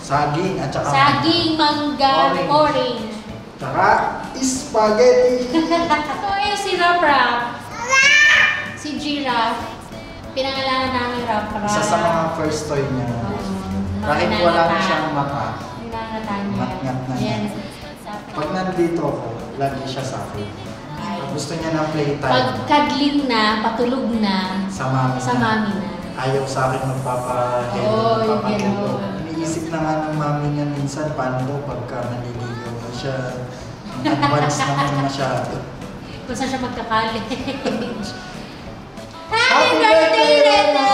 Saging at saka saging, mangga, orange. Tsaka spaghetti. So, ayun si Rap-Rap. Si Giraffe. Pinangalanan namin Rap-Rap. Isa sa mga first toy niya. Kahit wala na siyang mata. Ngat-ngat na niya. Pag nandito ako, lagi siya sa akin. Gusto niya ng playtime. Pag kadling na, patulog na, sa mami na. Ayaw sa akin magpapahelo, magpapahelo. Iniisip na nga ng mami niya minsan, paano daw pagka naliligaw na siya. Advance naman masyado. Kung saan siya magkakali. Happy birthday, Rena!